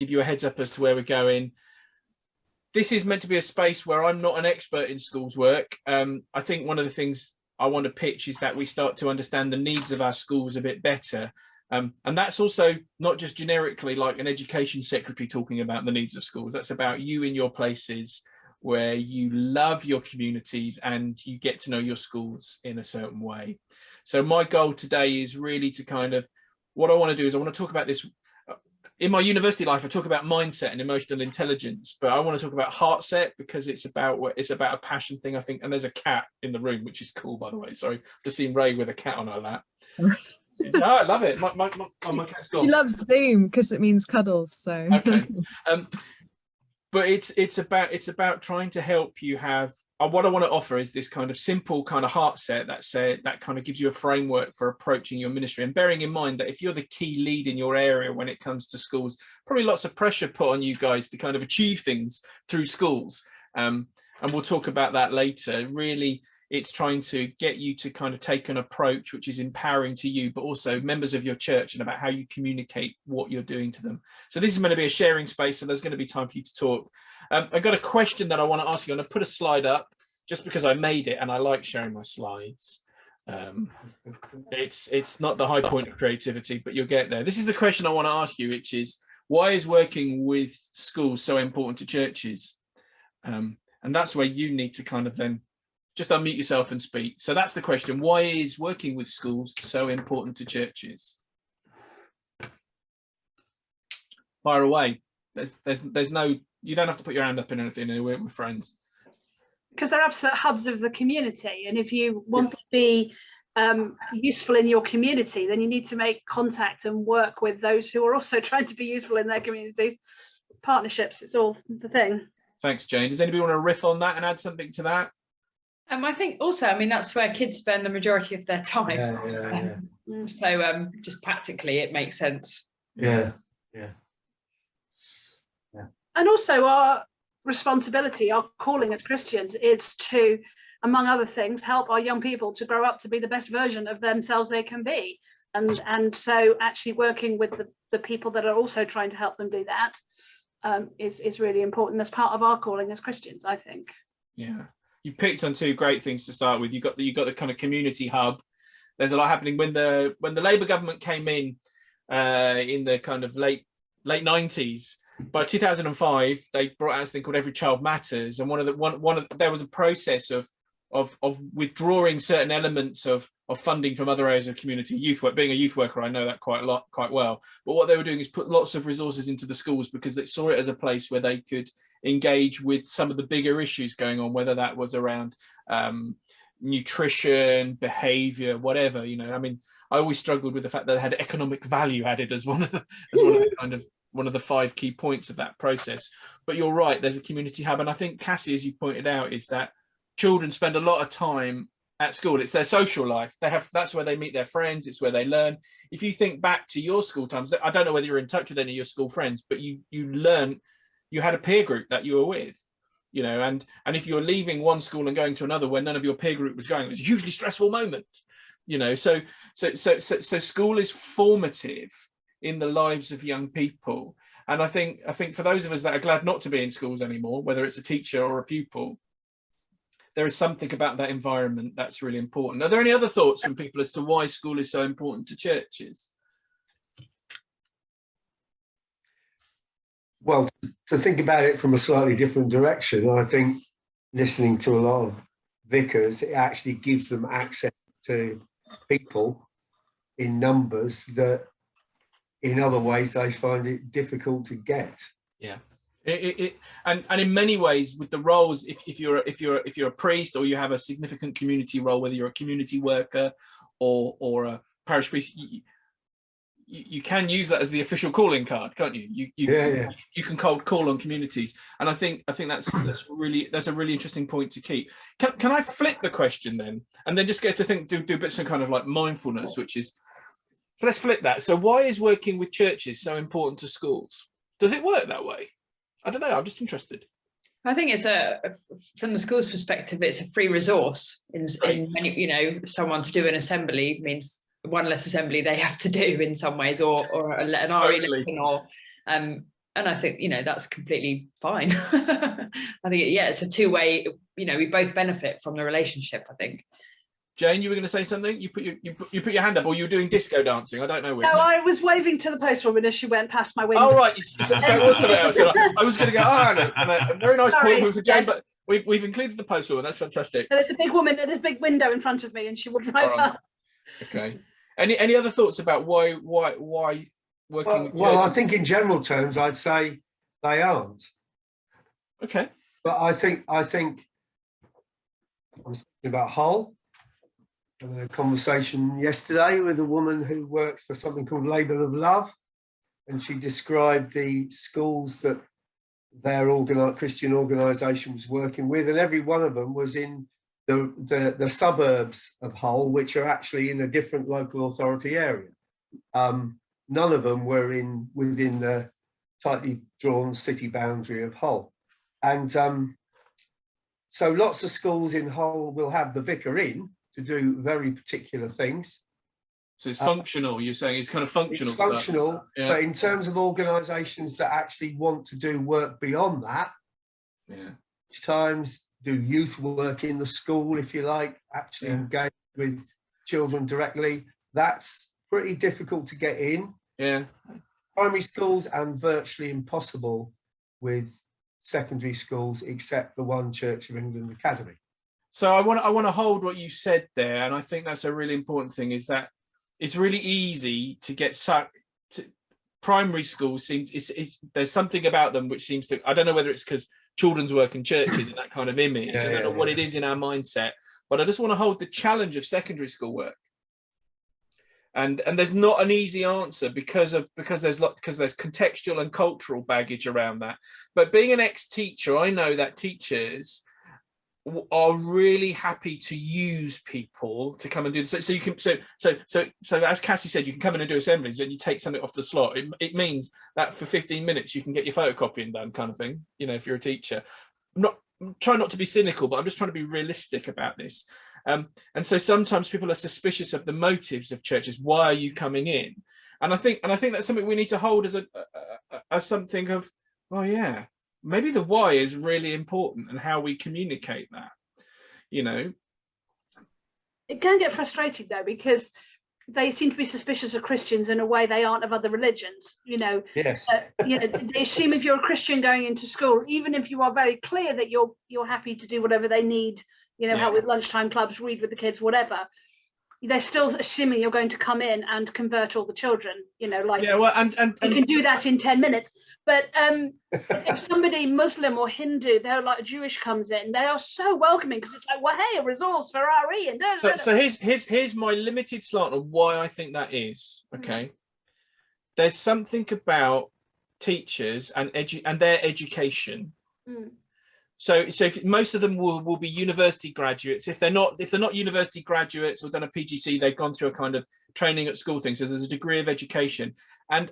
give you a heads up as to where we're going. This is meant to be a space where I'm not an expert in schools work. I think one of the things I want to pitch is that we start to understand the needs of our schools a bit better. And that's also not just generically like an education secretary talking about the needs of schools. That's about you in your places where you love your communities and you get to know your schools in a certain way. So my goal today is really to kind of, what I want to do is I want to talk about this. In my university life, I talk about mindset and emotional intelligence, but I want to talk about heart set because it's about a passion thing, I think. And there's a cat in the room, which is cool, by the way. Sorry, just seen Ray with a cat on her lap. No, I love it. My cat's gone. She loves Zoom because it means cuddles. So okay, but it's about trying to help you have. What I want to offer is this kind of simple kind of heart set that kind of gives you a framework for approaching your ministry, and bearing in mind that if you're the key lead in your area when it comes to schools, probably lots of pressure put on you guys to kind of achieve things through schools, and we'll talk about that later. Really, it's trying to get you to kind of take an approach which is empowering to you, but also members of your church, and about how you communicate what you're doing to them. So this is going to be a sharing space, so there's going to be time for you to talk. I've got a question that I want to ask you. I'm going to put a slide up just because I made it and I like sharing my slides. It's not the high point of creativity, but you'll get there. This is the question I want to ask you, which is, why is working with schools so important to churches? And that's where you need to kind of then just unmute yourself and speak. So that's the question. Why is working with schools so important to churches? Fire away. There's no, you don't have to put your hand up in anything. We're friends. Because they're absolute hubs of the community, and if you want to be useful in your community, then you need to make contact and work with those who are also trying to be useful in their communities. Partnerships, it's all the thing. Thanks, Jane. Does anybody want to riff on that and add something to that? I think also, I mean, that's where kids spend the majority of their time. So just practically, it makes sense. Yeah. And also our responsibility, our calling as Christians is to, among other things, help our young people to grow up to be the best version of themselves they can be. And so actually working with the people that are also trying to help them do that is really important as part of our calling as Christians, I think. Yeah, you picked on two great things to start with. You got the kind of community hub. There's a lot happening when the Labour government came in the kind of late 90s. By 2005, they brought out this thing called Every Child Matters, and there was a process of withdrawing certain elements of funding from other areas of community youth work. Being a youth worker, I know that quite well. But what they were doing is put lots of resources into the schools because they saw it as a place where they could engage with some of the bigger issues going on, whether that was around nutrition, behaviour, whatever. You know, I mean, I always struggled with the fact that they had economic value added as one of the 5 key points of that process. But you're right, there's a community hub, and I think, Cassie, as you pointed out, is that children spend a lot of time at school. It's their social life. That's where they meet their friends. It's where they learn. If you think back to your school times, I don't know whether you're in touch with any of your school friends, but you had a peer group that you were with, you know, and if you're leaving one school and going to another where none of your peer group was going, it was a hugely stressful moment, you know. So school is formative in the lives of young people. And I think for those of us that are glad not to be in schools anymore, whether it's a teacher or a pupil, there is something about that environment that's really important. Are there any other thoughts from people as to why school is so important to churches? Well, to think about it from a slightly different direction, I think listening to a lot of vicars, it actually gives them access to people in numbers that in other ways they find it difficult to get. Yeah. And in many ways with the roles, if you're a priest or you have a significant community role, whether you're a community worker or a parish priest, you can use that as the official calling card, can't you? You can cold call on communities, and I think that's a really interesting point to keep. Can I flip the question then, and then just get to think, do bits of kind of like mindfulness, which is, so let's flip that. So why is working with churches so important to schools? Does it work that way? I don't know. I'm just interested. I think it's from the school's perspective, it's a free resource. In many, you know, someone to do an assembly means one less assembly they have to do in some ways, or an RE lesson, or I think, you know, that's completely fine. I think, yeah, it's a two-way, you know, we both benefit from the relationship, I think. Jane, you were going to say something? You put your hand up, or you were doing disco dancing? I don't know which. No, I was waving to the postwoman as she went past my window. Oh, right. So it was something else. I was going to go, a very nice Sorry. point for Jane, but we've included the postwoman. That's fantastic. There's a big woman, there's a big window in front of me, and she will drive past. Okay. Any other thoughts about why working? Well, I think in general terms, I'd say they aren't. Okay. But I think I'm speaking about Hull. I had a conversation yesterday with a woman who works for something called Labour of Love, and she described the schools that their Christian organisation was working with, and every one of them was in the suburbs of Hull, which are actually in a different local authority area. None of them were within the tightly drawn city boundary of Hull, and so lots of schools in Hull will have the vicar in to do very particular things. So it's functional. You're saying it's kind of functional. It's functional, yeah. But in terms of organisations that actually want to do work beyond that, which times do youth work in the school, if you like, actually engage with children directly, that's pretty difficult to get in. Yeah. Primary schools, and virtually impossible with secondary schools, except the one Church of England Academy. So I want to hold what you said there, and I think that's a really important thing, is that it's really easy to get sucked. Primary schools there's something about them which seems to, I don't know whether it's because children's work in churches and that kind of image. I don't know what it is in our mindset, but I just want to hold the challenge of secondary school work. And there's not an easy answer because there's contextual and cultural baggage around that. But being an ex-teacher, I know that teachers are really happy to use people to come and do this. So you can so as Cassie said, you can come in and do assemblies and you take something off the slot. It means that for 15 minutes you can get your photocopying done, kind of thing, you know, if you're a teacher. Try not to be cynical, but I'm just trying to be realistic about this. And so sometimes people are suspicious of the motives of churches. Why are you coming in? And I think that's something we need to hold as something of, oh yeah, maybe the why is really important, and how we communicate that, you know. It can get frustrating though, because they seem to be suspicious of Christians in a way they aren't of other religions, you know. Yes. You know, they assume if you're a Christian going into school, even if you are very clear that you're happy to do whatever they need, you know, help with lunchtime clubs, read with the kids, whatever, they're still assuming you're going to come in and convert all the children, you know, like, and you can do that in 10 minutes. But if somebody Muslim or Hindu, they're like Jewish comes in, they are so welcoming, because it's like, well, hey, a resource for RE. And so here's my limited slant on why I think that is. Okay, there's something about teachers and their education. So if most of them will be university graduates. If they're not university graduates or done a PGC, they've gone through a kind of training at school thing. So there's a degree of education, and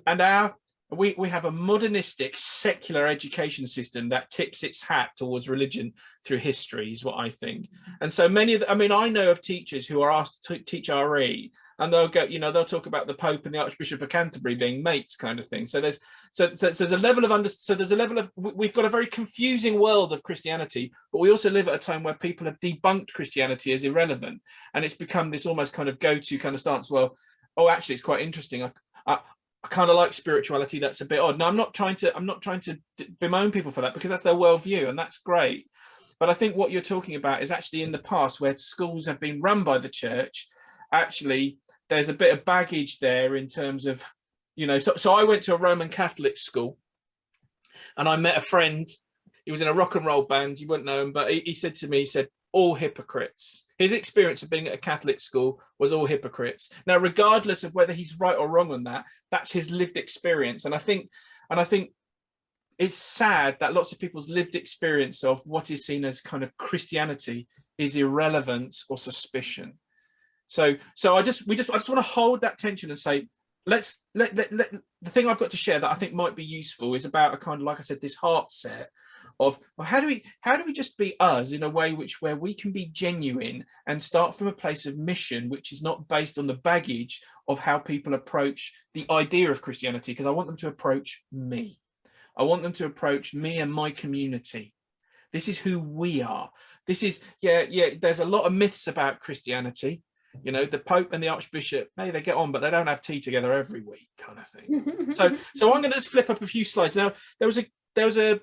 we have a modernistic secular education system that tips its hat towards religion through history, is what I think. And so many of I know of teachers who are asked to teach RE, and they'll go, you know, they'll talk about the Pope and the Archbishop of Canterbury being mates, kind of thing. So there's a level of we've got a very confusing world of Christianity, but we also live at a time where people have debunked Christianity as irrelevant, and it's become this almost kind of go-to kind of stance. Well, oh, actually, it's quite interesting. I kind of like spirituality. That's a bit odd. Now, I'm not trying to bemoan people for that, because that's their worldview, and that's great. But I think what you're talking about is actually in the past, where schools have been run by the church. Actually, there's a bit of baggage there in terms of, you know, so I went to a Roman Catholic school, and I met a friend. He was in a rock and roll band. You wouldn't know him, but he said to me, he said, all hypocrites. His experience of being at a Catholic school was all hypocrites. Now, regardless of whether he's right or wrong on that, that's his lived experience. And I think it's sad that lots of people's lived experience of what is seen as kind of Christianity is irrelevance or suspicion. So I just want to hold that tension and say, let the thing I've got to share that I think might be useful is about a kind of, like I said, this heart set of, well, how do we just be us in a way where we can be genuine and start from a place of mission, which is not based on the baggage of how people approach the idea of Christianity, because I want them to approach me. I want them to approach me and my community. This is who we are. This is, there's a lot of myths about Christianity. You know, the Pope and the Archbishop, hey, they get on, but they don't have tea together every week, kind of thing. So I'm going to just flip up a few slides. Now, there was a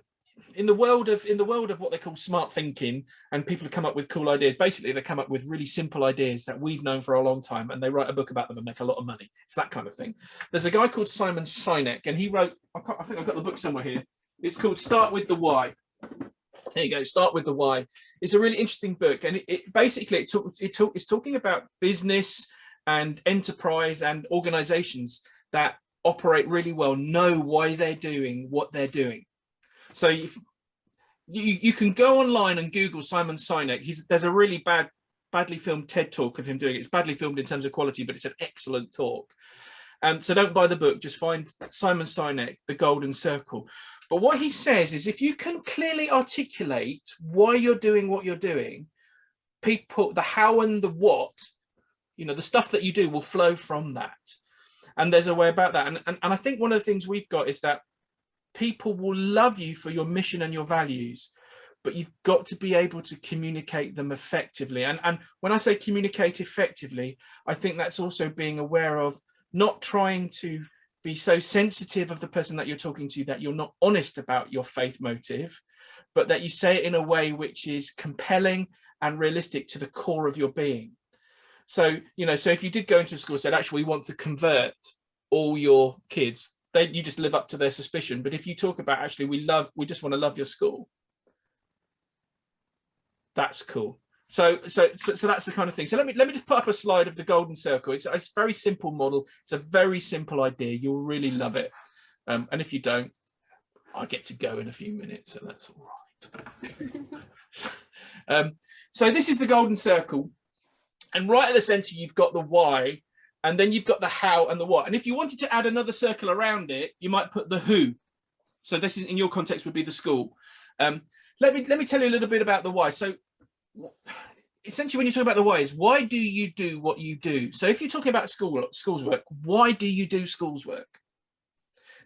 in the world of what they call smart thinking, and people have come up with cool ideas. Basically, they come up with really simple ideas that we've known for a long time, and they write a book about them and make a lot of money. It's that kind of thing. There's a guy called Simon Sinek, and he wrote, I think I've got the book somewhere here. It's called Start with the Why. There you go. Start with the Why. It's a really interesting book, and it's talking about business and enterprise and organizations that operate really well, know why they're doing what they're doing. So if you can go online and Google Simon Sinek. There's a really badly filmed TED talk of him doing it. It's badly filmed in terms of quality, but it's an excellent talk. So don't buy the book, just find Simon Sinek, The Golden Circle. But what he says is, if you can clearly articulate why you're doing what you're doing, people, the how and the what, you know, the stuff that you do will flow from that. And there's a way about that. And I think one of the things we've got is that people will love you for your mission and your values, but you've got to be able to communicate them effectively. And when I say communicate effectively, I think that's also being aware of not trying to be so sensitive of the person that you're talking to that you're not honest about your faith motive, but that you say it in a way which is compelling and realistic to the core of your being. So, you know, so if you did go into a school and said, actually, we want to convert all your kids, you just live up to their suspicion. But if you talk about, actually, we just want to love your school, that's cool. So that's the kind of thing. So let me just put up a slide of the Golden Circle. It's a very simple model. It's a very simple idea. You'll really love it. And if you don't, I get to go in a few minutes, and that's all right. So this is the Golden Circle. And right at the center, you've got the why, and then you've got the how and the what. And if you wanted to add another circle around it, you might put the who. So this is, in your context, would be the school. Let me tell you a little bit about the why. So essentially, when you talk about the why, is why do you do what you do? So if you're talking about schools work, why do you do schools work?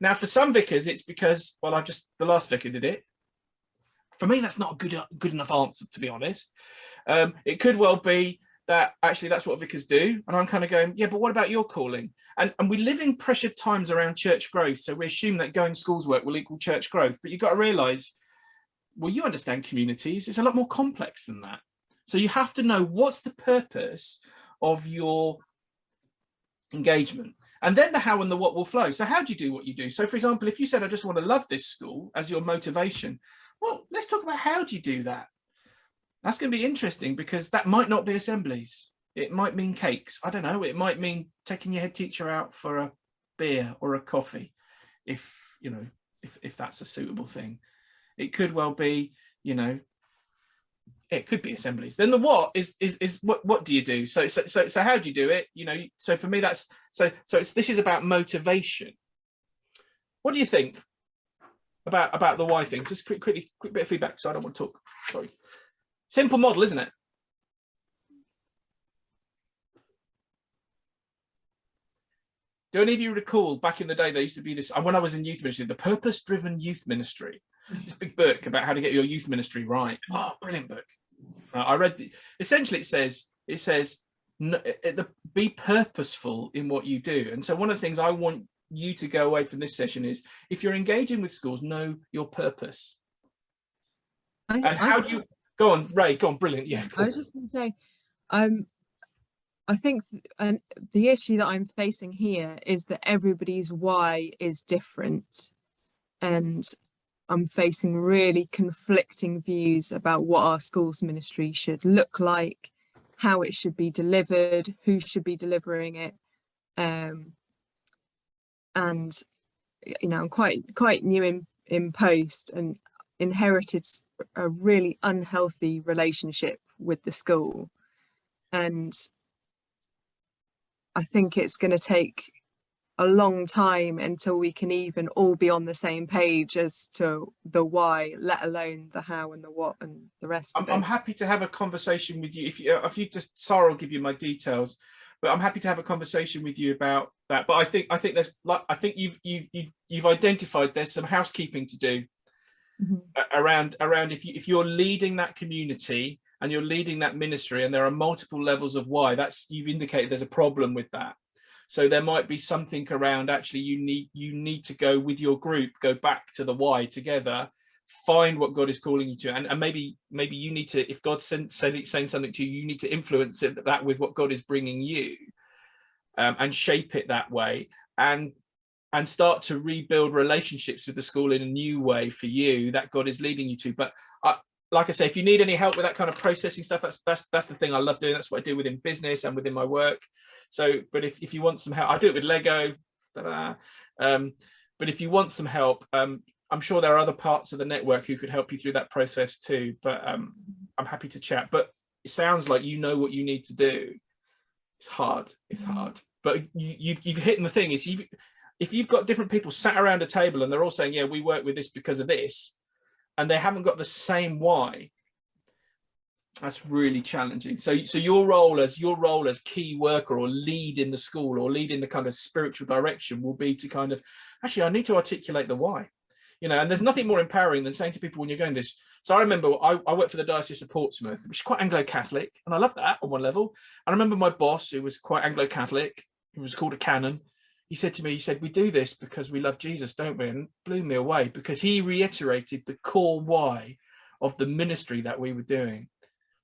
Now, for some vicars, it's because, well, the last vicar did it. For me, that's not a good enough answer, to be honest. It could well be that actually that's what vicars do. And I'm kind of going, yeah, but what about your calling? And we live in pressured times around church growth. So we assume that going schools work will equal church growth. But you've got to realize, well, you understand communities. It's a lot more complex than that. So you have to know what's the purpose of your engagement. And then the how and the what will flow. So how do you do what you do? So, for example, if you said, I just want to love this school as your motivation, well, let's talk about how do you do that? That's going to be interesting, because that might not be assemblies. It might mean cakes. I don't know. It might mean taking your head teacher out for a beer or a coffee, if that's a suitable thing. It could well be, it could be assemblies. Then the what is what do you do? So how do you do it? So for me, this is about motivation. What do you think about the why thing? Just quick bit of feedback, so I don't want to talk. Sorry. Simple model, isn't it? Do any of you recall back in the day there used to be this, when I was in youth ministry, the purpose-driven youth ministry, this big book about how to get your youth ministry right. Oh, brilliant book. I read essentially it says be purposeful in what you do. And so one of the things I want you to go away from this session is, if you're engaging with schools, know your purpose. How do you go on, Ray? Go on, brilliant. Yeah, cool. I was just going to say, I think the issue that I'm facing here is that everybody's why is different, and I'm facing really conflicting views about what our schools ministry should look like, how it should be delivered, who should be delivering it. And I'm quite new in post, and inherited a really unhealthy relationship with the school. And I think it's going to take a long time until we can even all be on the same page as to the why, let alone the how and the what and the rest of it. I'm happy to have a conversation with you. If you just, Sarah will give you my details. but I'm happy to have a conversation with you about that. But I think there's like, I think you've identified there's some housekeeping to do around if you're leading that community and you're leading that ministry, and there are multiple levels of why, that's, you've indicated there's a problem with that. So there might be something around, actually you need to go with your group, go back to the why together, find what God is calling you to, and maybe you need to, if God's saying something to you, you need to influence that with what God is bringing you, and shape it that way, and start to rebuild relationships with the school in a new way for you that God is leading you to. But like I say, if you need any help with that kind of processing stuff, that's the thing I love doing. That's what I do within business and within my work. So, but if you want some help, I do it with Lego. But if you want some help, I'm sure there are other parts of the network who could help you through that process too. But I'm happy to chat. But it sounds like you know what you need to do. It's hard. It's hard. But you've hit the thing is, if you've got different people sat around a table and they're all saying, yeah, we work with this because of this, and they haven't got the same why, that's really challenging. So your role as key worker or lead in the school or lead in the kind of spiritual direction will be to kind of, actually, I need to articulate the why, you know. And there's nothing more empowering than saying to people when you're going this. So I remember I worked for the Diocese of Portsmouth, which is quite Anglo-Catholic, and I love that on one level. And I remember my boss, who was quite Anglo-Catholic, who was called a canon. He said to me, we do this because we love Jesus, don't we? And it blew me away, because he reiterated the core why of the ministry that we were doing.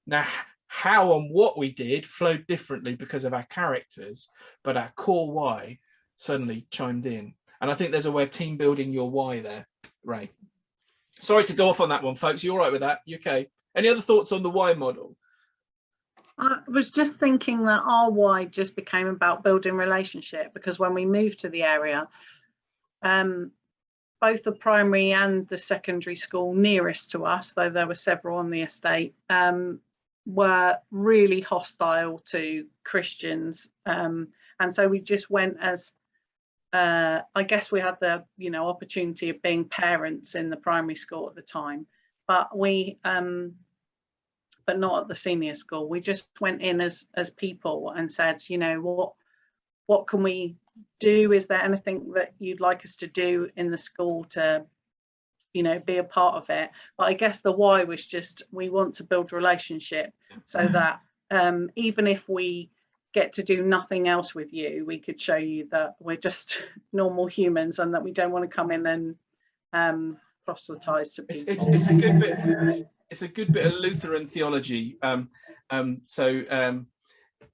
Now, how and what we did flowed differently because of our characters, but our core why suddenly chimed in. And I think there's a way of team building your why there, Ray. Sorry to go off on that one, folks. You all right with that? You okay? Any other thoughts on the why model? I was just thinking that our why just became about building relationship, because when we moved to the area, both the primary and the secondary school nearest to us, though there were several on the estate, were really hostile to Christians. And so we just went as, I guess we had the, opportunity of being parents in the primary school at the time, but we, but not at the senior school. We just went in as people and said, what can we do? Is there anything that you'd like us to do in the school to, be a part of it? But I guess the why was just, we want to build relationship so that even if we get to do nothing else with you, we could show you that we're just normal humans and that we don't want to come in and proselytize to people. It's a good bit. It's a good bit of Lutheran theology.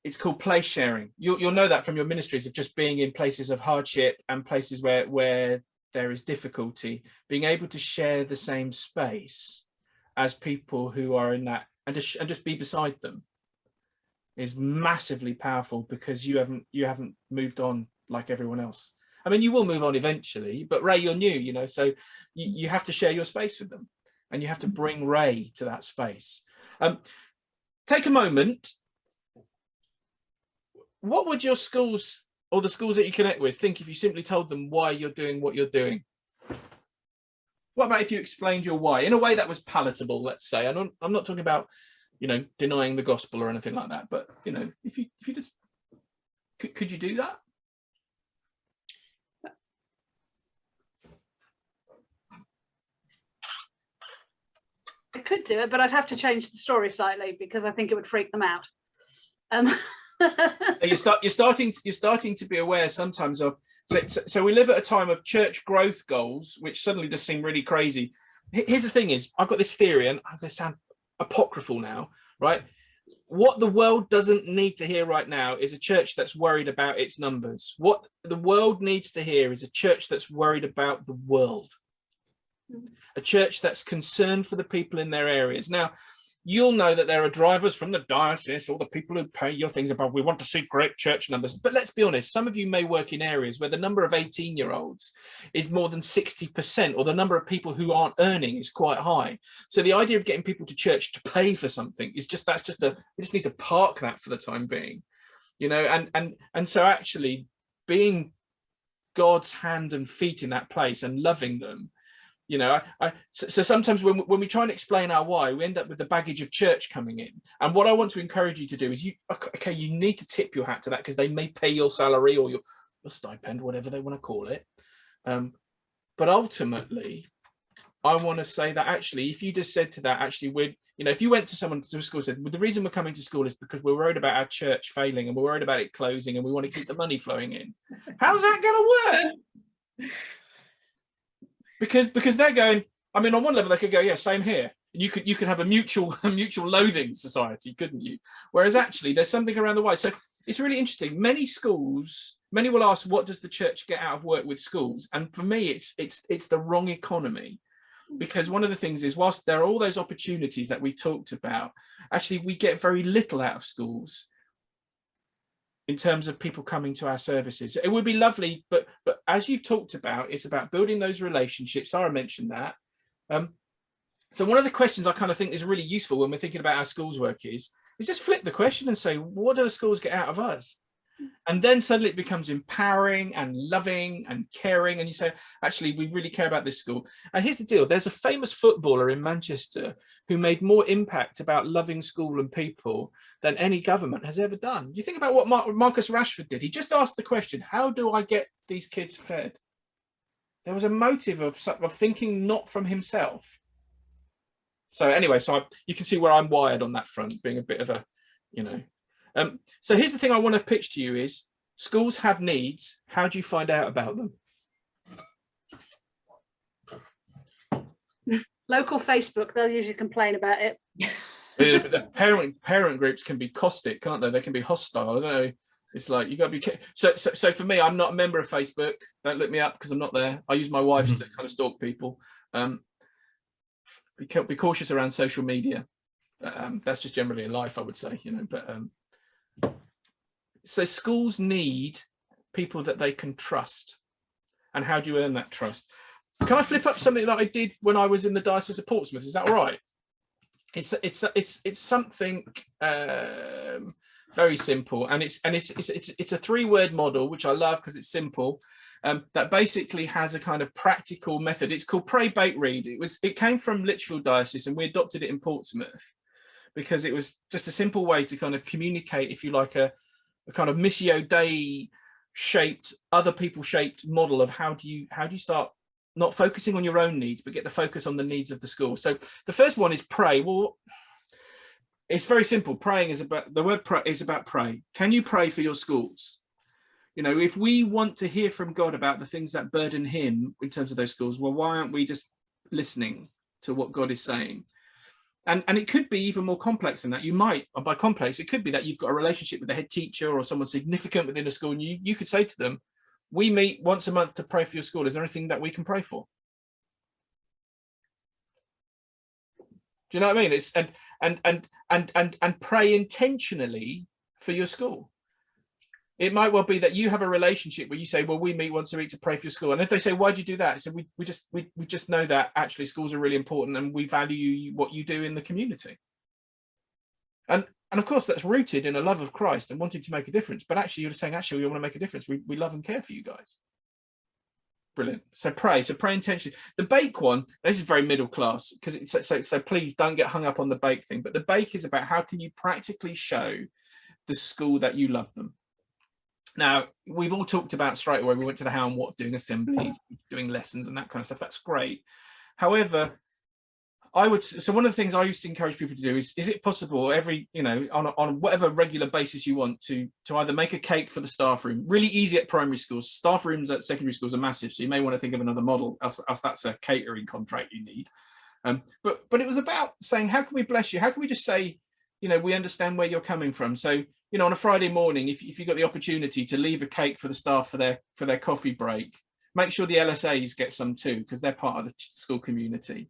It's called place sharing. You'll know that from your ministries of just being in places of hardship and places where there is difficulty, being able to share the same space as people who are in that, and just be beside them, is massively powerful, because you haven't moved on like everyone else. I mean, you will move on eventually, but Ray, you're new, so you have to share your space with them, and you have to bring Ray to that space. Take a moment. What would your schools, or the schools that you connect with, think if you simply told them why you're doing what you're doing? What about if you explained your why in a way that was palatable, let's say? I'm not talking about, denying the gospel or anything like that, but, if you just, could you do that? I could do it, but I'd have to change the story slightly, because I think it would freak them out. You're starting to be aware sometimes of, so we live at a time of church growth goals, which suddenly just seem really crazy. Here's the thing is, I've got this theory, and I'm going to sound apocryphal now, right? What the world doesn't need to hear right now is a church that's worried about its numbers. What the world needs to hear is a church that's worried about the world. A church that's concerned for the people in their areas. Now, you'll know that there are drivers from the diocese, or the people who pay your things about, we want to see great church numbers. But let's be honest, some of you may work in areas where the number of 18-year-olds is more than 60%, or the number of people who aren't earning is quite high. So the idea of getting people to church to pay for something is just, we just need to park that for the time being, and so actually being God's hand and feet in that place and loving them You know, so sometimes when we try and explain our why, we end up with the baggage of church coming in. And what I want to encourage you to do is you need to tip your hat to that, because they may pay your salary or your stipend, whatever they want to call it. But ultimately, I want to say that actually, if you just said to that, actually, if you went to someone to school and said, well, the reason we're coming to school is because we're worried about our church failing and we're worried about it closing and we want to keep the money flowing in. How's that going to work? Because they're going, I mean, on one level they could go, yeah, same here. You could have a mutual loathing society, couldn't you? Whereas actually there's something around the why. So it's really interesting. Many will ask, what does the church get out of work with schools? And for me, it's the wrong economy. Because one of the things is, whilst there are all those opportunities that we talked about, actually we get very little out of schools in terms of people coming to our services. It would be lovely, but as you've talked about, it's about building those relationships. Sarah mentioned that. So one of the questions I kind of think is really useful when we're thinking about our schools work is just flip the question and say, what do the schools get out of us? And then suddenly it becomes empowering and loving and caring. And you say, actually, we really care about this school. And here's the deal. There's a famous footballer in Manchester who made more impact about loving school and people than any government has ever done. You think about what Marcus Rashford did. He just asked the question, how do I get these kids fed? There was a motive of thinking not from himself. So anyway, you can see where I'm wired on that front, being a bit of a, so here's the thing I want to pitch to you is, schools have needs. How do you find out about them? Local Facebook, they'll usually complain about it. The parent groups can be caustic, can't they? They can be hostile. I don't know. It's like, you got to be so for me, I'm not a member of Facebook. Don't look me up because I'm not there. I use my wife's to kind of stalk people. Be cautious around social media. That's just generally in life, I would say, so schools need people that they can trust. And how do you earn that trust? Can I flip up something that I did when I was in the Diocese of Portsmouth? Is that all right? It's something very simple, and it's a 3-word model, which I love because it's simple. That basically has a kind of practical method. It's called Pray, Bake, Read. It came from Lichfield Diocese, and we adopted it in Portsmouth because it was just a simple way to kind of communicate, if you like, a kind of Missio Dei shaped, other people shaped model of how do you start not focusing on your own needs, but get the focus on the needs of the school. So the first one is pray. Well, it's very simple. Praying is about, the word pray is about pray. Can you pray for your schools? If we want to hear from God about the things that burden him in terms of those schools, well, why aren't we just listening to what God is saying? And it could be even more complex than that. You might, and by complex, it could be that you've got a relationship with the head teacher or someone significant within a school, and you could say to them, we meet once a month to pray for your school. Is there anything that we can pray for? Do you know what I mean? It's and pray intentionally for your school. It might well be that you have a relationship where you say, well, we meet once a week to pray for your school. And if they say, why do you do that? So we just know that actually schools are really important and we value what you do in the community. And of course, that's rooted in a love of Christ and wanting to make a difference. But actually, you're saying, actually, we want to make a difference. We love and care for you guys. Brilliant. So pray intentionally. The bake one, this is very middle class, because so please don't get hung up on the bake thing. But the bake is about how can you practically show the school that you love them. Now, we've all talked about straight away, we went to the how and what, doing assemblies, doing lessons and that kind of stuff. That's great. However, so one of the things I used to encourage people to do is it possible every, on whatever regular basis you want to either make a cake for the staff room, really easy at primary schools. Staff rooms at secondary schools are massive. So you may want to think of another model, else that's a catering contract you need. But it was about saying, how can we bless you? How can we just say, we understand where you're coming from. So, on a Friday morning, if you got the opportunity to leave a cake for the staff for their coffee break, make sure the LSAs get some too, because they're part of the school community.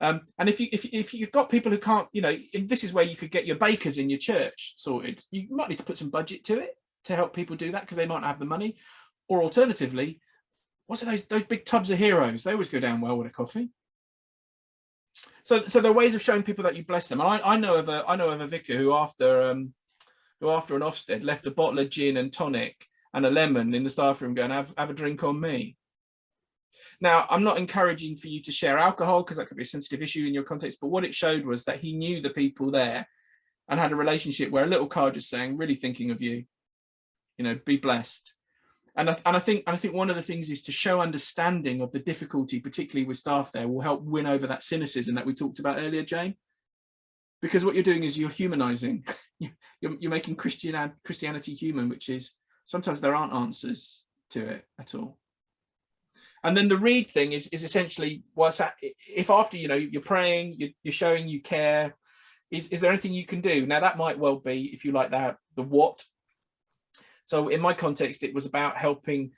And if you've got people who can't, this is where you could get your bakers in your church sorted. You might need to put some budget to it to help people do that because they might not have the money. Or alternatively, what's those big tubs of heroes? They always go down well with a coffee. So there are ways of showing people that you bless them. And I know of a vicar who after an Ofsted left a bottle of gin and tonic and a lemon in the staff room going, have a drink on me. Now, I'm not encouraging for you to share alcohol because that could be a sensitive issue in your context, but what it showed was that he knew the people there and had a relationship where a little card just saying, really thinking of you, be blessed. And I think one of the things is to show understanding of the difficulty, particularly with staff there, will help win over that cynicism that we talked about earlier, Jane. Because what you're doing is you're humanizing. You're making Christianity human, which is sometimes there aren't answers to it at all. And then the read thing is essentially if after you're praying, you're showing you care. Is there anything you can do? Now that might well be, if you like that, the what. So in my context, it was about helping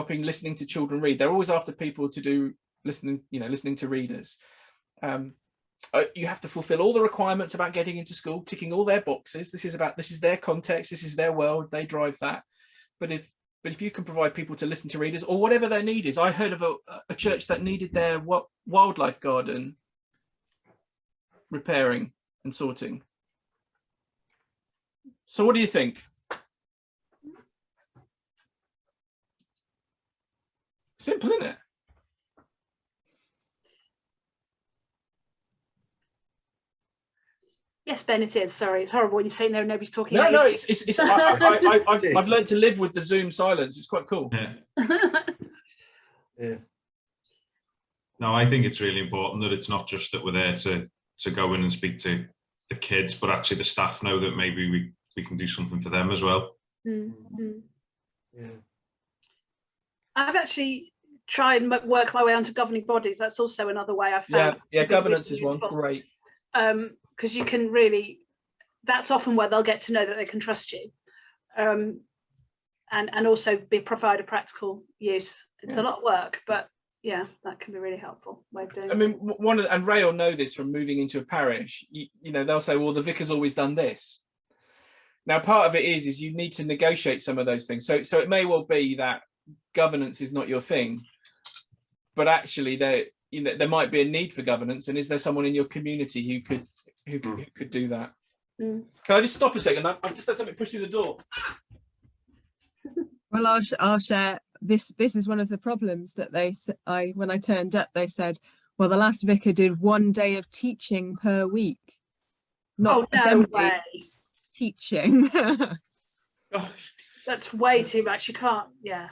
listening to children read. They're always after people to do listening to readers. You have to fulfill all the requirements about getting into school, ticking all their boxes. This is their context, this is their world, they drive that. But if you can provide people to listen to readers or whatever their need is. I heard of a church that needed their wildlife garden repairing and sorting. So what do you think? Simple, isn't it? Yes, Ben, it is. Sorry, it's horrible when you're sitting there and nobody's talking. No, I've learned to live with the Zoom silence. It's quite cool. Yeah. No, I think it's really important that it's not just that we're there to go in and speak to the kids, but actually the staff know that maybe we can do something for them as well. Mm-hmm. Yeah. I've actually tried and work my way onto governing bodies. That's also another way I found. Yeah, governance is one. Great. Because you can really, that's often where they'll get to know that they can trust you, and also provide a practical use. It's a lot of work, but yeah, that can be really helpful way of doing it. I mean, and Ray will know this from moving into a parish. They'll say, well, the vicar's always done this. Now, part of it is you need to negotiate some of those things. So it may well be that governance is not your thing, but actually there might be a need for governance, and is there someone in your community who could do that? Can I just stop a second? I've just had something push through the door. Well, I'll share this. This is one of the problems that when I turned up, they said, well, the last vicar did 1 day of teaching per week, not assembly, teaching. Gosh, that's way too much. You can't. Yeah,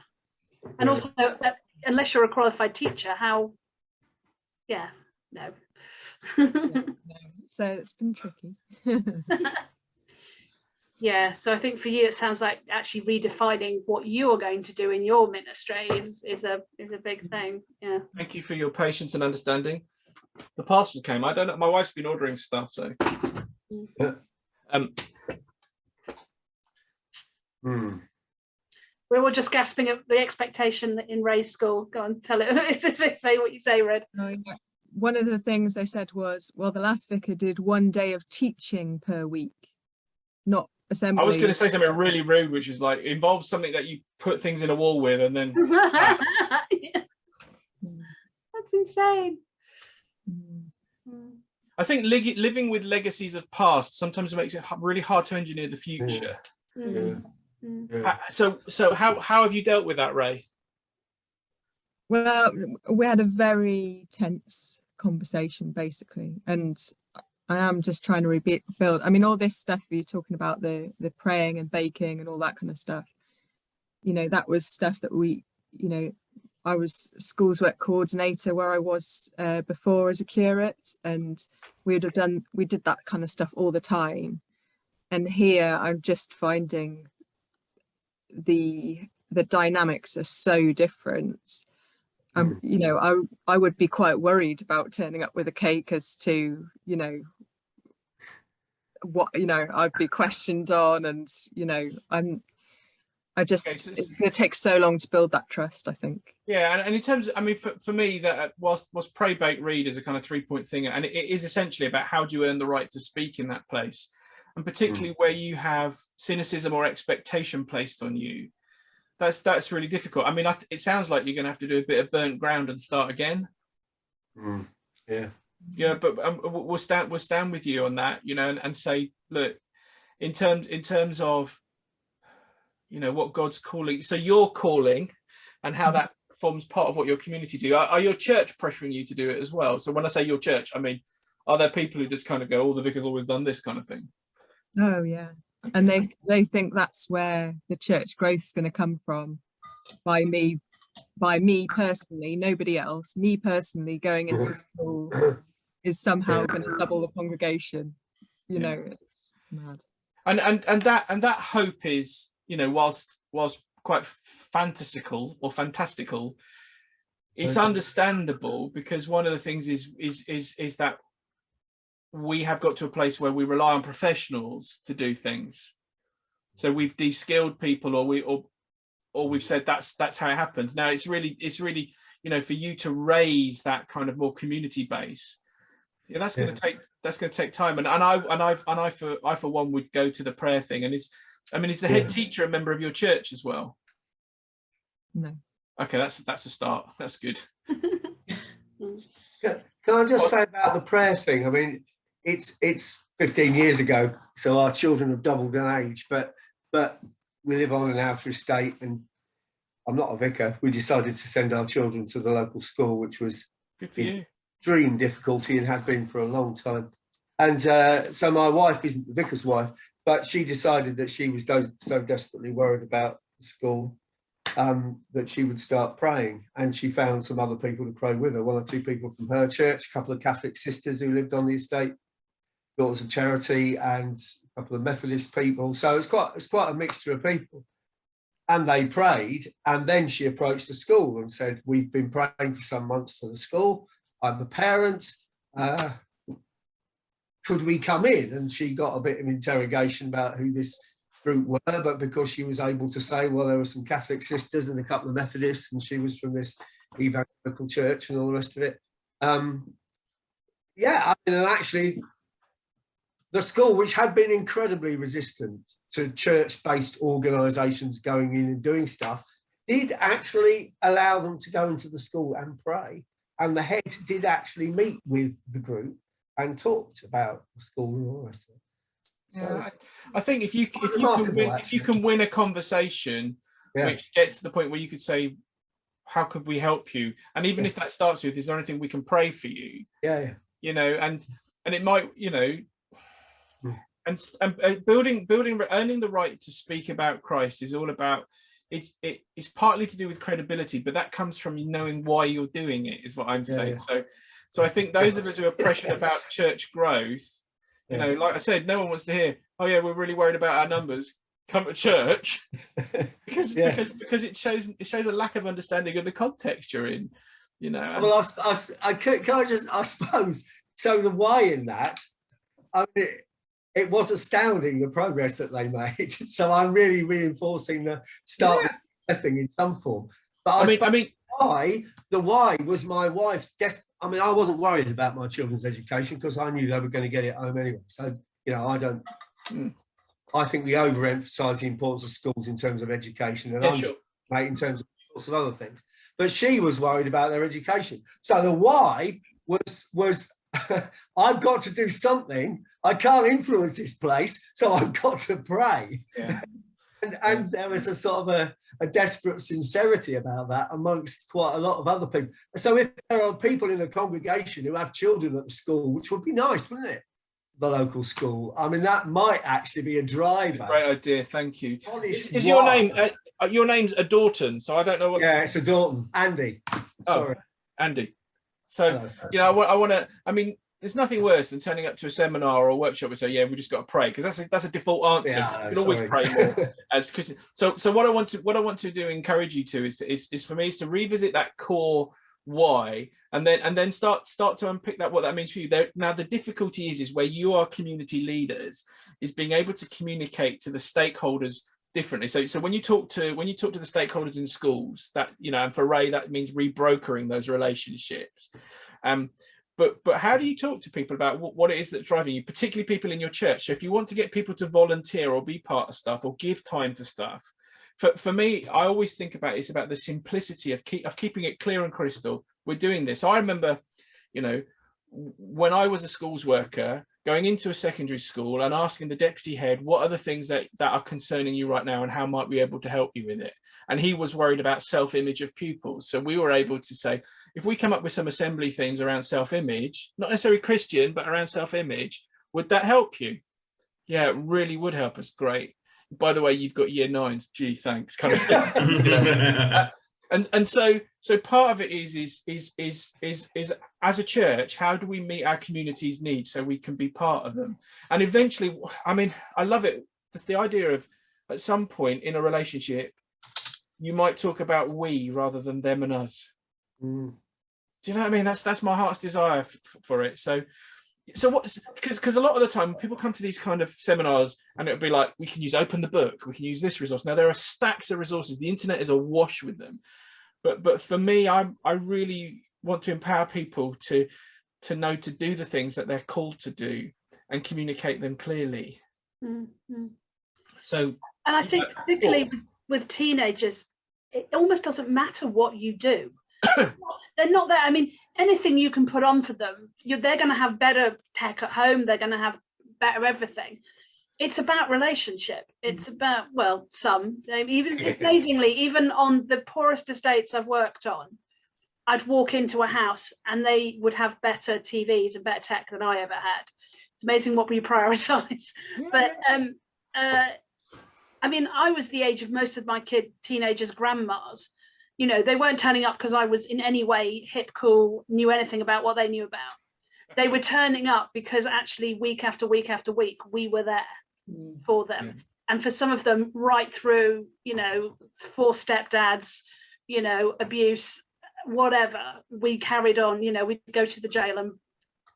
and also unless you're a qualified teacher, how? Yeah, no. So it's been tricky. Yeah, so I think for you it sounds like actually redefining what you're going to do in your ministry is a big thing. Yeah. Thank you for your patience and understanding. The parcel came. I don't know. My wife's been ordering stuff, so. We were just gasping at the expectation that in Ray's school. Go on, tell it. Say what you say, Red. One of the things they said was, well, the last vicar did 1 day of teaching per week, not assembly. I was going to say something really rude, which is like involves something that you put things in a wall with, and then. Yeah. That's insane. I think living with legacies of past sometimes makes it really hard to engineer the future. So how have you dealt with that, Ray? Well, we had a very tense conversation basically, and I am just trying to rebuild. I mean, all this stuff you're talking about, the praying and baking and all that kind of stuff, that was stuff that I was schools work coordinator where I was before as a curate, and we did that kind of stuff all the time. And here I'm just finding the dynamics are so different. I would be quite worried about turning up with a cake as to, what, I'd be questioned on, and, it's going to take so long to build that trust, I think. Yeah, and in terms of, I mean, for me, that whilst pray, bake, read is a kind of 3-point thing, and it is essentially about how do you earn the right to speak in that place, and particularly where you have cynicism or expectation placed on you. That's really difficult. I mean, it sounds like you're going to have to do a bit of burnt ground and start again. Yeah, but we'll stand with you on that, and say, look, in terms of, what God's calling. So your calling and how that forms part of what your community do. Are your church pressuring you to do it as well? So when I say your church, I mean, are there people who just kind of go, "Oh, the vicar's always done this," kind of thing? Oh yeah, and they think that's where the church growth is going to come from, by me personally, nobody else. Me personally going into school is somehow going to double the congregation. You know, it's mad. And that hope is, you know, whilst quite fantastical, it's understandable, because one of the things is that we have got to a place where we rely on professionals to do things. So we've de-skilled people, or we've said that's how it happens. Now it's really, you know, for you to raise that kind of more community base, yeah, that's going to take time. And I for one would go to the prayer thing. And is the head teacher a member of your church as well? No. Okay, that's a start. That's good. Can I just say about the prayer thing? I mean, it's 15 years ago, so our children have doubled in age, but we live on an outer estate, and I'm not a vicar. We decided to send our children to the local school, which was Good for you. Extreme difficulty and had been for a long time. And so my wife isn't the vicar's wife, but she decided that she was so desperately worried about the school that she would start praying. And she found some other people to pray with her, 1 or 2 people from her church, a couple of Catholic sisters who lived on the estate, Daughters of Charity, and a couple of Methodist people. So it's quite a mixture of people. And they prayed, and then she approached the school and said, "We've been praying for some months for the school. I'm a parent. Could we come in?" And she got a bit of interrogation about who this group were, but because she was able to say, well, there were some Catholic sisters and a couple of Methodists, and she was from this evangelical church and all the rest of it. Yeah, I mean, and actually, the school, which had been incredibly resistant to church-based organisations going in and doing stuff, did actually allow them to go into the school and pray. And the head did actually meet with the group and talked about the school and all the rest of it. So, yeah, I think if you can win a conversation, which gets to the point where you could say, "How could we help you?" And even if that starts with, "Is there anything we can pray for you?" Yeah. You know, and it might, you know, and building, earning the right to speak about Christ is all about. It's partly to do with credibility, but that comes from knowing why you're doing it, is what I'm saying. So I think those of us who are pressured about church growth, you know, like I said, no one wants to hear, "Oh yeah, we're really worried about our numbers. Come to church," because it shows a lack of understanding of the context you're in. You know. And, well, I suppose so. The why in that, I mean, it was astounding the progress that they made. So I'm really reinforcing the start thing in some form. But I mean, the why was my wife's I mean, I wasn't worried about my children's education because I knew they were going to get it home anyway. So, you know, I think we overemphasize the importance of schools in terms of education, and in terms of lots of other things. But she was worried about their education. So the why was I've got to do something. I can't influence this place, so I've got to pray. Yeah. And there was a sort of a desperate sincerity about that amongst quite a lot of other people. So if there are people in a congregation who have children at the school, which would be nice, wouldn't it? The local school. I mean, that might actually be a driver. Great idea, thank you. Is your name? Your name's Adorton, so I don't know what. Yeah, it's Adorton. Andy. Sorry, Andy. So you know, I want to. I mean, there's nothing worse than turning up to a seminar or a workshop and say, "Yeah, we just got to pray," because that's a default answer. Yeah, you can always pray more as Christians. So what I want to do, encourage you to is for me is to revisit that core why, and then start to unpick what that means for you. Now the difficulty is where you are community leaders, is being able to communicate to the stakeholders differently. So when you talk to the stakeholders in schools, that, you know, and for Ray that means rebrokering those relationships. But how do you talk to people about what it is that's driving you, particularly people in your church? So if you want to get people to volunteer or be part of stuff or give time to stuff, for me, I always think about it's about the simplicity of keeping it clear and crystal. We're doing this. I remember, you know, when I was a schools worker, going into a secondary school and asking the deputy head, what are the things that are concerning you right now and how might we be able to help you with it? and he was worried about self-image of pupils. So we were able to say, if we come up with some assembly themes around self-image, not necessarily Christian, but around self-image, would that help you? Yeah, it really would help us. Great. By the way, you've got year 9s. Gee, thanks. Kind of thing. You know? And so part of it is as a church, how do we meet our community's needs so we can be part of them? And eventually, I mean, I love it. It's the idea of, at some point in a relationship, you might talk about we rather than them and us. Do you know what I mean? That's my heart's desire for it. So what's, because a lot of the time people come to these kind of seminars and it'll be like, we can use open the book, we can use this resource. Now there are stacks of resources. The internet is awash with them. But for me, I really want to empower people to know to do the things that they're called to do and communicate them clearly. So, and I think particularly with teenagers, it almost doesn't matter what you do. They're not there. I mean, anything you can put on for them, they're going to have better tech at home. They're going to have better everything. It's about relationship. It's about, well, even amazingly, even on the poorest estates I've worked on, I'd walk into a house and they would have better TVs and better tech than I ever had. It's amazing what we prioritize. But I mean, I was the age of most of my teenagers' grandmas. You know, they weren't turning up because I was in any way hip, cool, knew anything about what they knew about. They were turning up because actually week after week after week, we were there for them. And for some of them, right through, you know, 4 stepdads, you know, abuse, whatever, we carried on. You know, we'd go to the jail and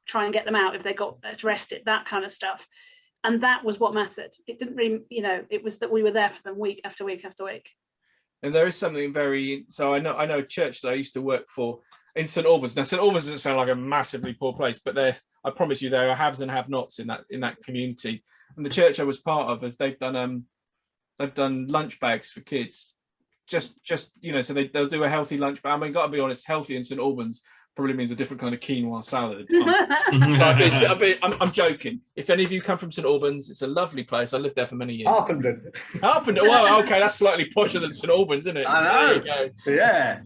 try and get them out if they got arrested, that kind of stuff. And that was what mattered. It didn't really, you know, it was that we were there for them week after week after week. And there is something very, so I know a church that I used to work for in St Albans. Now St Albans doesn't sound like a massively poor place, but I promise you there are haves and have-nots in that community. And the church I was part of, they've done lunch bags for kids. Just you know, so they'll do a healthy lunch bag. I mean, gotta be honest, healthy in St Albans probably means a different kind of quinoa salad. I'm joking. If any of you come from St Albans, it's a lovely place. I lived there for many years. Harpenden. Well, okay, that's slightly posher than St Albans, isn't it? I know. Yeah.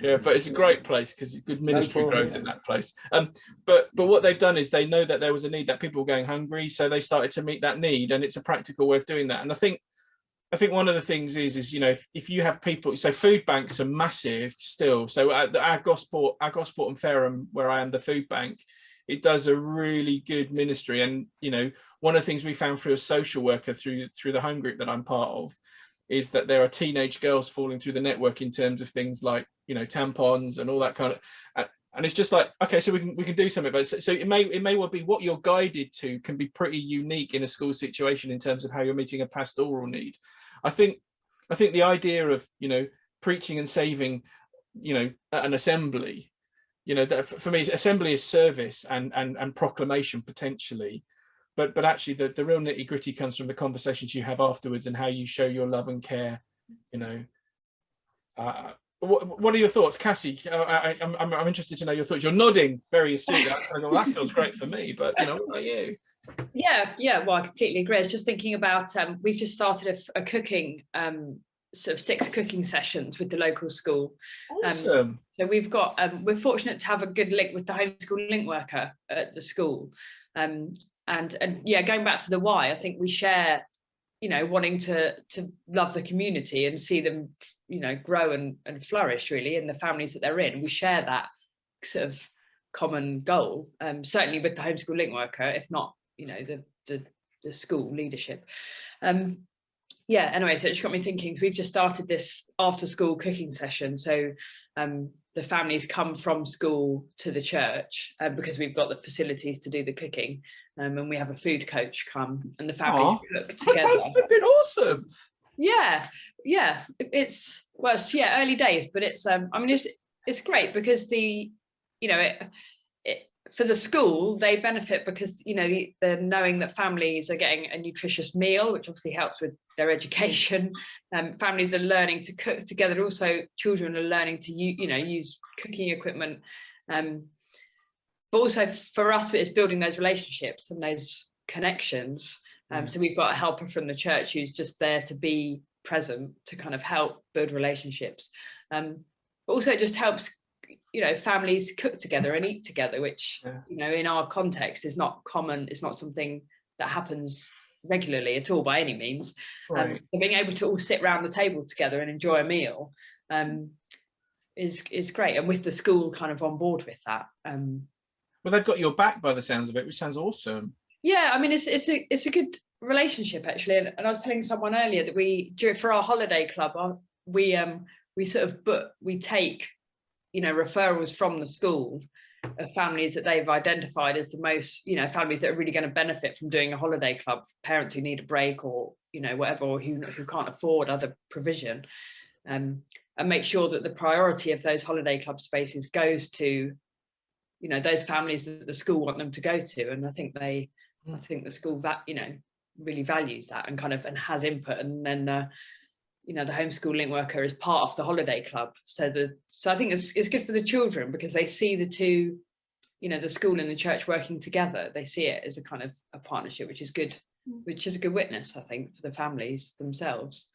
Yeah, but it's a great place because good ministry grows in that place. But what they've done is they know that there was a need, that people were going hungry, so they started to meet that need, and it's a practical way of doing that. And I think one of the things is, you know, if you have people, so food banks are massive still. So at our Gosport and Fareham, where I am the food bank, it does a really good ministry. And, you know, one of the things we found through a social worker through the home group that I'm part of is that there are teenage girls falling through the network in terms of things like, you know, tampons and all that kind of, and it's just like, okay, so we can do something. But so it may well be what you're guided to can be pretty unique in a school situation in terms of how you're meeting a pastoral need. I think the idea of, you know, preaching and saving, you know, at an assembly, you know, that for me, assembly is service and proclamation potentially, but actually the real nitty gritty comes from the conversations you have afterwards and how you show your love and care, you know. What are your thoughts, Cassie? I'm interested to know your thoughts. You're nodding very astutely. That feels great for me, but you know, what about you? Yeah, well, I completely agree. I was just thinking about, we've just started a cooking, sort of 6 cooking sessions with the local school. Awesome. So we've got, we're fortunate to have a good link with the homeschool link worker at the school. And yeah, going back to the why, I think we share, you know, wanting to love the community and see them, you know, grow and flourish really in the families that they're in. We share that sort of common goal, certainly with the homeschool link worker, if not, you know, the school leadership. Yeah, anyway, so it just got me thinking, so we've just started this after school cooking session. So the families come from school to the church because we've got the facilities to do the cooking, and we have a food coach come and the families cook together. That sounds a bit awesome. Yeah, it's, well, it's, yeah, early days, but it's I mean, it's great because the, you know, for the school, they benefit because, you know, they're knowing that families are getting a nutritious meal, which obviously helps with their education. Families are learning to cook together. Also, children are learning to use cooking equipment. But also for us, it's building those relationships and those connections. So we've got a helper from the church who's just there to be present to kind of help build relationships. But also it just helps, families cook together and eat together, which, in our context is not common. It's not something that happens regularly at all by any means. Right. So being able to all sit around the table together and enjoy a meal is great. And with the school kind of on board with that. Well, they've got your back by the sounds of it, which sounds awesome. Yeah, I mean, it's a good relationship actually. And I was telling someone earlier that for our holiday club, we take, referrals from the school of families that they've identified as the most, families that are really going to benefit from doing a holiday club, parents who need a break or, whatever, or who can't afford other provision, and make sure that the priority of those holiday club spaces goes to, those families that the school want them to go to. And I think the school really values that and has input. And then the homeschool link worker is part of the holiday club. So I think it's good for the children because they see the two, the school and the church working together. They see it as a kind of a partnership, which is good, which is a good witness, I think, for the families themselves.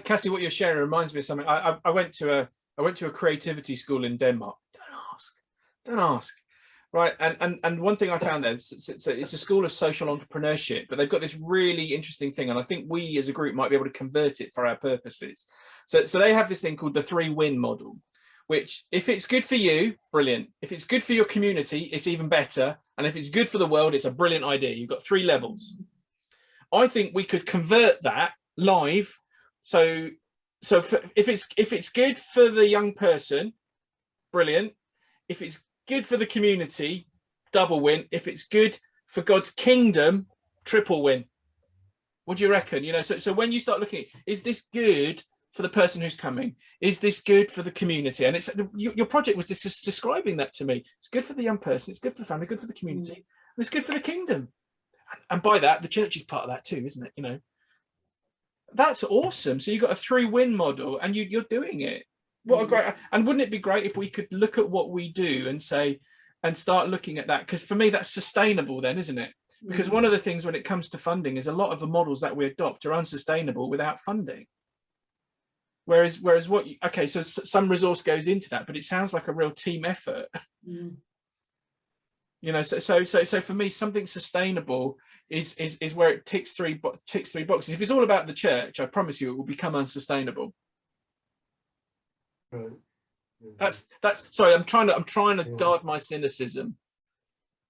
Cassie, what you're sharing reminds me of something. I went to a creativity school in Denmark. Don't ask. Right, and one thing I found there, it's a school of social entrepreneurship, but they've got this really interesting thing, and I think we as a group might be able to convert it for our purposes. So they have this thing called the 3-win model, which if it's good for you, brilliant. If it's good for your community, it's even better. And if it's good for the world, it's a brilliant idea. You've got 3 levels. I think we could convert that live. So if it's good for the young person, brilliant. If it's good for the community, double win. If it's good for God's kingdom, triple win. What do you reckon? So when you start looking, is this good for the person who's coming? Is this good for the community? And it's your project was just describing that to me. It's good for the young person, it's good for the family, good for the community, and it's good for the kingdom. And by that, the church is part of that too, isn't it? That's awesome. So you've got a 3-win model and you're doing it. What a great, and wouldn't it be great if we could look at what we do and start looking at that? Because for me, that's sustainable then, isn't it? Because one of the things when it comes to funding is a lot of the models that we adopt are unsustainable without funding. Whereas so some resource goes into that, but it sounds like a real team effort. So for me, something sustainable is where it ticks three boxes. If it's all about the church, I promise you it will become unsustainable. That's sorry, I'm trying to guard my cynicism,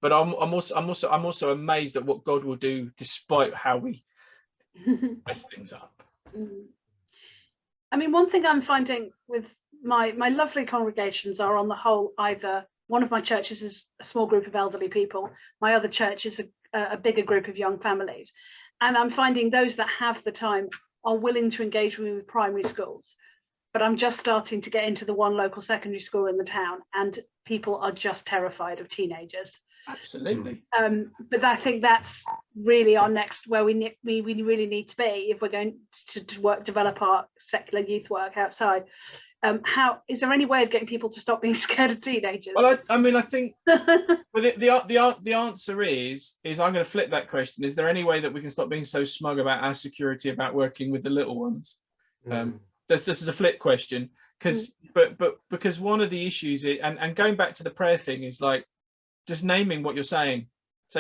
but I'm also amazed at what God will do despite how we mess things up. I mean, one thing I'm finding with my lovely congregations are on the whole, either one of my churches is a small group of elderly people, my other church is a bigger group of young families, and I'm finding those that have the time are willing to engage with primary schools. But I'm just starting to get into the one local secondary school in the town, and people are just terrified of teenagers. Absolutely. But I think that's really our next, where we really need to be if we're going to develop our secular youth work outside. How is there any way of getting people to stop being scared of teenagers? Well, I think the answer is I'm going to flip that question. Is there any way that we can stop being so smug about our security about working with the little ones? This is a flip question, because because one of the issues is, and going back to the prayer thing, is like just naming what you're saying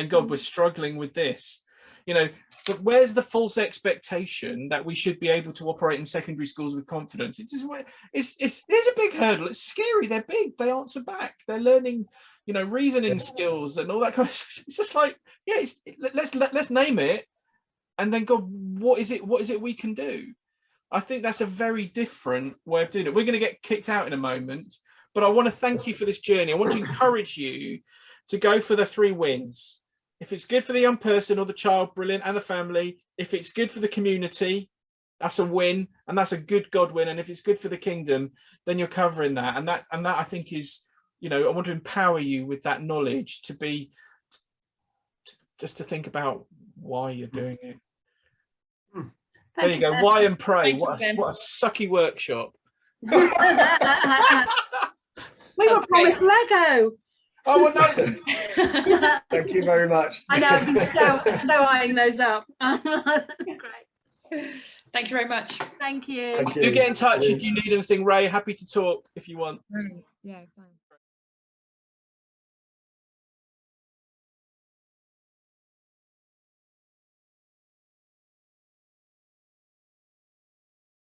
God, we're struggling with this, but where's the false expectation that we should be able to operate in secondary schools with confidence? It's a big hurdle. It's scary. They're big. They answer back. They're learning, reasoning skills and all that kind of stuff. It's just like, let's name it, and then God, what is it we can do? I think that's a very different way of doing it. We're going to get kicked out in a moment, but I want to thank you for this journey. I want to encourage you to go for the 3 wins. If it's good for the young person or the child, brilliant, and the family. If it's good for the community, that's a win, and that's a good God win. And if it's good for the kingdom, then you're covering that. And that I think is, I want to empower you with that knowledge to just to think about why you're doing it. There you go. Ben. Why and pray. What a sucky workshop. We were promised Lego. Oh, well, no. Thank you very much. I know, I've been so eyeing those up. Great. Thank you very much. Thank you. Thank Do get in touch if you need anything, Ray. Happy to talk if you want. Right. Yeah, thanks.